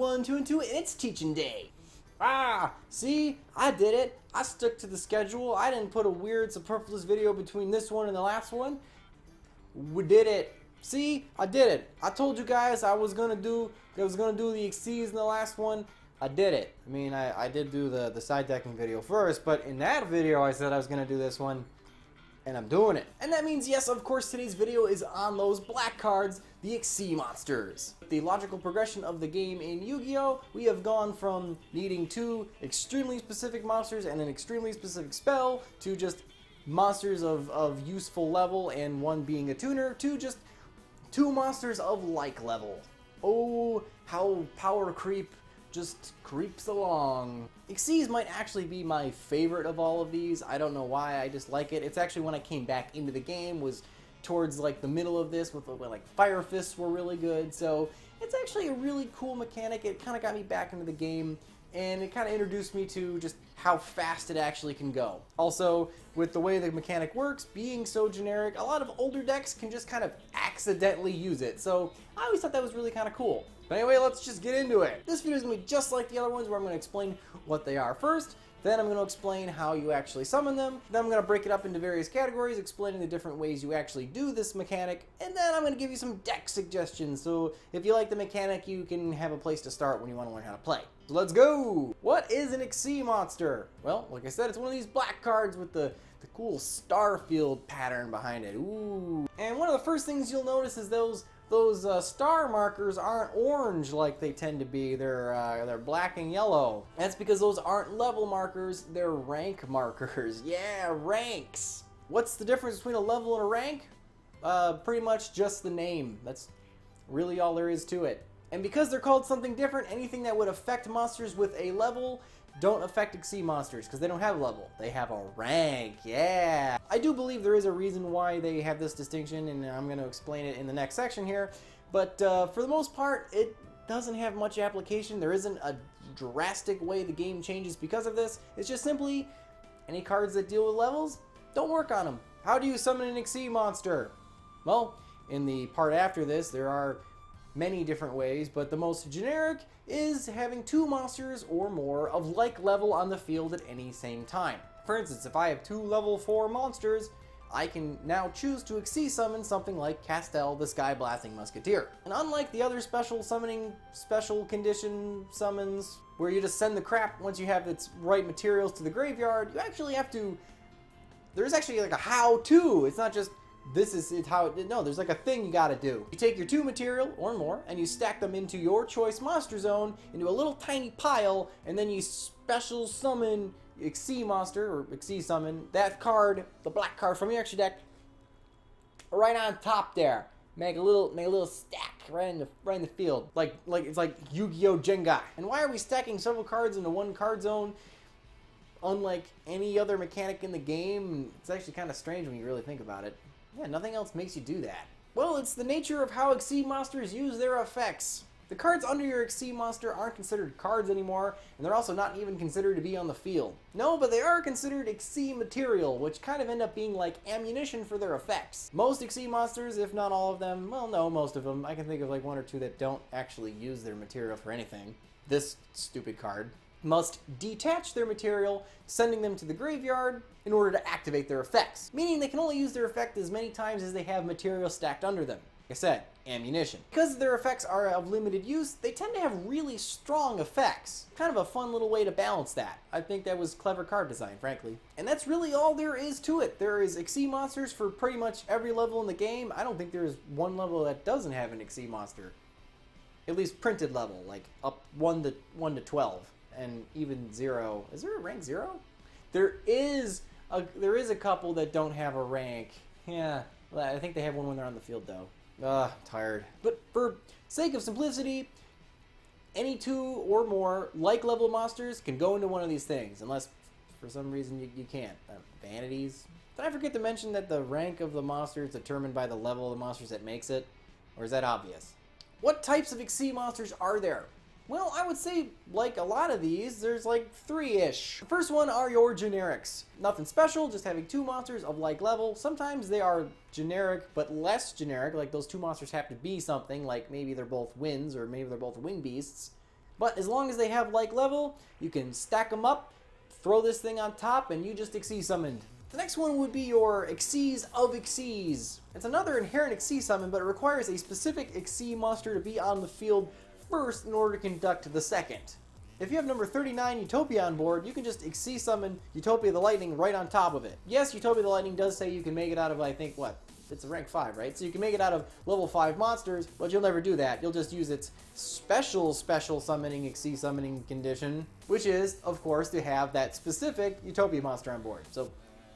everyone, 2 and 2, and it's teaching day. See, I did it. I stuck to the schedule. I didn't put a weird superfluous video between this one and the last one. We did it. See, I did it. I told you guys I was gonna do the XYZ in the last one. I did it. I mean, I did do the side decking video first, but in that video I said I was gonna do this one. And I'm doing it. And that means, yes, of course, today's video is on those black cards, the XYZ monsters. The logical progression of the game in Yu-Gi-Oh! We have gone from needing 2 extremely specific monsters and an extremely specific spell to just monsters of useful level and one being a tuner to just 2 monsters of like level. Oh, how power creep just creeps along. XYZ might actually be my favorite of all of these. I don't know why, I just like it. It's actually when I came back into the game, was towards like the middle of this with like Fire Fists were really good. So it's actually a really cool mechanic. It kind of got me back into the game and it kind of introduced me to just how fast it actually can go. Also, with the way the mechanic works, being so generic, a lot of older decks can just kind of accidentally use it. So I always thought that was really kind of cool. But anyway, let's just get into it. This video is going to be just like the other ones where I'm going to explain what they are first, then I'm going to explain how you actually summon them, then I'm going to break it up into various categories, explaining the different ways you actually do this mechanic, and then I'm going to give you some deck suggestions, so if you like the mechanic, you can have a place to start when you want to learn how to play. So let's go! What is an XYZ monster? Well, like I said, it's one of these black cards with the cool Starfield pattern behind it. Ooh. And one of the first things you'll notice is those star markers aren't orange like they tend to be. They're black and yellow. That's because those aren't level markers, they're rank markers. Yeah, ranks. What's the difference between a level and a rank? Pretty much just the name. That's really all there is to it. And because they're called something different, anything that would affect monsters with a level don't affect XYZ monsters because they don't have a level. They have a rank, yeah. I do believe there is a reason why they have this distinction, and I'm going to explain it in the next section here. But for the most part, it doesn't have much application. There isn't a drastic way the game changes because of this. It's just simply any cards that deal with levels, don't work on them. How do you summon an XYZ monster? Well, in the part after this, there are many different ways, but the most generic is having 2 monsters or more of like level on the field at any same time. For instance, if I have 2 level 4 monsters, I can now choose to XYZ summon something like Castel, the Sky Blasting Musketeer. And unlike the other special condition summons, where you just send the crap once you have its right materials to the graveyard, you actually have to, there's actually like a how-to. It's not just, this is how it, no, there's like a thing you gotta do. You take your 2 material or more and you stack them into your choice monster zone into a little tiny pile, and then you special summon XYZ monster, or XYZ summon that card, the black card from your extra deck, right on top there. Make a little stack right in the field, like it's like Yu-Gi-Oh! Jenga. And why are we stacking several cards into one card zone? Unlike any other mechanic in the game, it's actually kind of strange when you really think about it. Yeah, nothing else makes you do that. Well, it's the nature of how XYZ monsters use their effects. The cards under your XYZ monster aren't considered cards anymore, and they're also not even considered to be on the field. No, but they are considered XYZ material, which kind of end up being like ammunition for their effects. Most XYZ monsters, if not all of them, well no, most of them, I can think of like 1 or 2 that don't actually use their material for anything. This stupid card must detach their material, sending them to the graveyard in order to activate their effects, meaning they can only use their effect as many times as they have material stacked under them. Like I said, ammunition. Because their effects are of limited use, they tend to have really strong effects. Kind of a fun little way to balance that. I think that was clever card design, frankly. And that's really all there is to it. There is XYZ monsters for pretty much every level in the game. I don't think there is one level that doesn't have an XYZ monster. At least printed level, like up 1 to 12. And even 0. Is there a rank 0? There is a couple that don't have a rank. Yeah, I think they have one when they're on the field though. Ugh, tired. But for sake of simplicity, any 2 or more like level monsters can go into one of these things, unless for some reason you can't. Vanities. Did I forget to mention that the rank of the monster is determined by the level of the monsters that makes it? Or is that obvious? What types of XYZ monsters are there? Well, I would say, like a lot of these, there's like 3-ish. The first one are your generics. Nothing special, just having 2 monsters of like level. Sometimes they are generic, but less generic, like those 2 monsters have to be something, like maybe they're both winds, or maybe they're both wind beasts. But as long as they have like level, you can stack them up, throw this thing on top, and you just XY summoned. The next one would be your XYZ of XYZ. It's another inherent XY summon, but it requires a specific XY monster to be on the field first in order to conduct the second. If you have number 39 Utopia on board, you can just XY summon Utopia the Lightning right on top of it. Yes, Utopia the Lightning does say you can make it out of, I think, what? It's a rank 5, right? So you can make it out of level 5 monsters, but you'll never do that. You'll just use its special summoning XY summoning condition, which is, of course, to have that specific Utopia monster on board. So,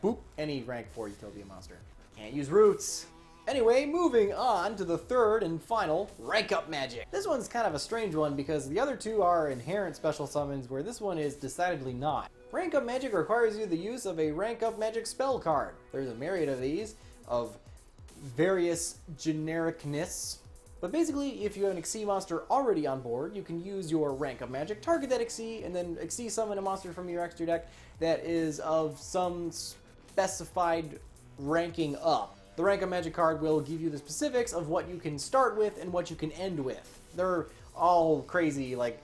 boop, any rank 4 Utopia monster. Can't use roots. Anyway, moving on to the third and final, rank up magic. This one's kind of a strange one because the other two are inherent special summons where this one is decidedly not. Rank up magic requires you the use of a rank up magic spell card. There's a myriad of these, of various genericness. But basically, if you have an XY monster already on board, you can use your rank up magic, target that XY, and then XY summon a monster from your extra deck that is of some specified ranking up. The rank up magic card will give you the specifics of what you can start with and what you can end with. They're all crazy, like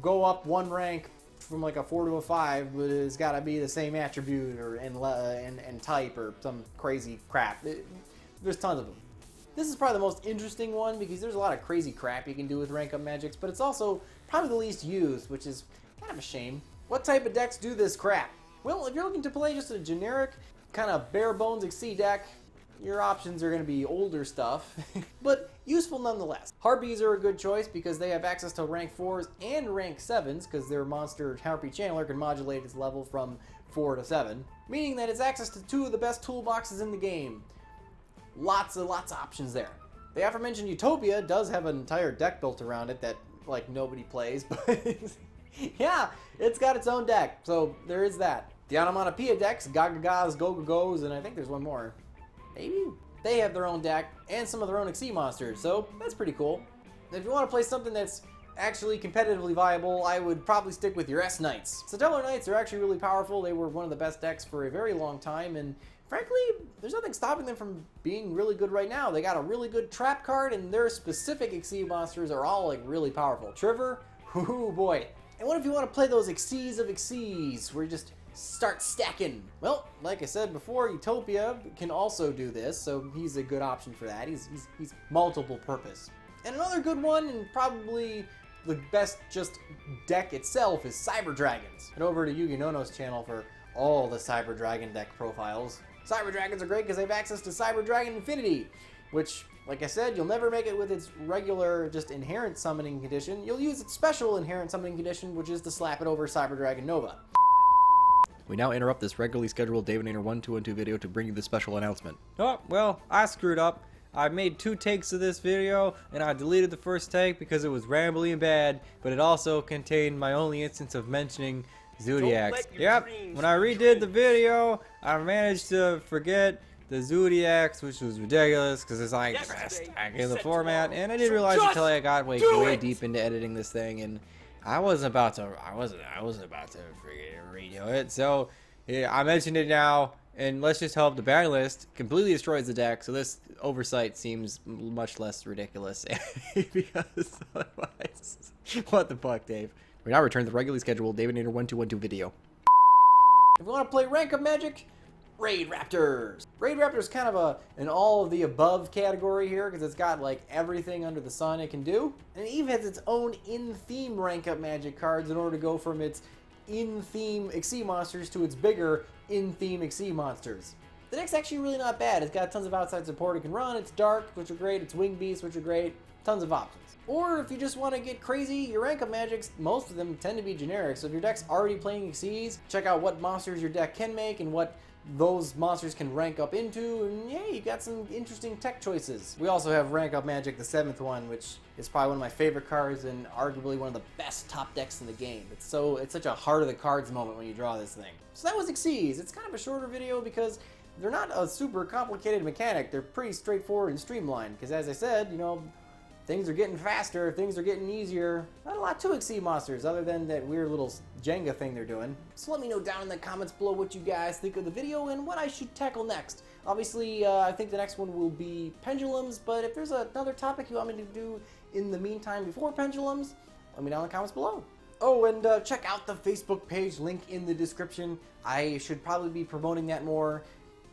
go up one rank from like a 4 to a 5, but it's got to be the same attribute or and type or some crazy crap. There's tons of them. This is probably the most interesting one because there's a lot of crazy crap you can do with rank up magics, but it's also probably the least used, which is kind of a shame. What type of decks do this crap? Well, if you're looking to play just a generic kind of bare bones XY deck, your options are going to be older stuff, but useful nonetheless. Harpies are a good choice because they have access to rank 4s and rank 7s because their monster Harpy Channeler can modulate its level from 4 to 7, meaning that it's access to 2 of the best toolboxes in the game. Lots of options there. The aforementioned Utopia does have an entire deck built around it that like nobody plays, but yeah, it's got its own deck, so there is that. The Onomatopoeia decks, Gagagas, Go-Go-Go's, and I think there's one more. Maybe? They have their own deck and some of their own XY monsters, so that's pretty cool. If you want to play something that's actually competitively viable, I would probably stick with your S-Knights. Stellar Knights are actually really powerful. They were one of the best decks for a very long time, and frankly, there's nothing stopping them from being really good right now. They got a really good trap card, and their specific XY monsters are all like really powerful. Trevor, whoo boy. And what if you want to play those XYZ of XYZ, where you just start stacking? Well, like I said before, Utopia can also do this, so he's a good option for that. He's multiple purpose. And another good one, and probably the best just deck itself, is Cyber Dragons. Head over to Yugioh's channel for all the Cyber Dragon deck profiles. Cyber Dragons are great because they have access to Cyber Dragon Infinity, which, like I said, you'll never make it with its regular, just inherent summoning condition. You'll use its special inherent summoning condition, which is to slap it over Cyber Dragon Nova. We now interrupt this regularly scheduled David 1212 video to bring you the special announcement. Oh, well, I screwed up. I made 2 takes of this video, and I deleted the first take because it was rambly and bad, but it also contained my only instance of mentioning Zodiacs. Yep, when I redid the video, I managed to forget the Zodiacs, which was ridiculous because it's like back in the format, and I didn't realize until I got way deep into editing this thing, and I wasn't about to freaking redo it. So yeah, I mentioned it now, and let's just hope the ban list completely destroys the deck. So this oversight seems much less ridiculous because otherwise, what the fuck, Dave? We now return to the regularly scheduled David 1212 video. If you want to play rank up magic, Raid Raptors. Raid Raptors is kind of an all of the above category here because it's got like everything under the sun it can do. And it even has its own in-theme rank up magic cards in order to go from its in-theme XY monsters to its bigger in-theme XY monsters. The deck's actually really not bad. It's got tons of outside support it can run. It's dark, which are great. It's wing beasts, which are great. Tons of options. Or if you just want to get crazy, your rank up magics, most of them tend to be generic. So if your deck's already playing XYZ, check out what monsters your deck can make and what those monsters can rank up into, and yeah, you got some interesting tech choices. We also have Rank Up Magic, the 7th one, which is probably one of my favorite cards and arguably one of the best top decks in the game. It's such a heart of the cards moment when you draw this thing. So that was XYZ. It's kind of a shorter video because they're not a super complicated mechanic. They're pretty straightforward and streamlined because, as I said, you know, things are getting faster, things are getting easier. Not a lot to XYZ monsters other than that weird little Jenga thing they're doing. So let me know down in the comments below what you guys think of the video and what I should tackle next. Obviously, I think the next one will be pendulums, but if there's another topic you want me to do in the meantime before pendulums, let me know in the comments below. Oh, and check out the Facebook page, link in the description. I should probably be promoting that more.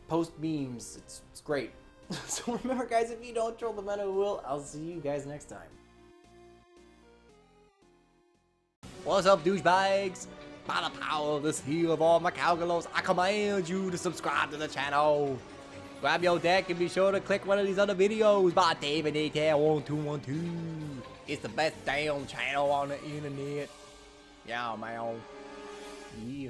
Post memes, it's great. So remember guys, if you don't troll the men who will, I'll see you guys next time. What's up, douchebags? By the power of this heel of all my cowgirls, I command you to subscribe to the channel. Grab your deck and be sure to click one of these other videos by David A. 1212. It's the best damn channel on the internet. Yeah, man. Yeah.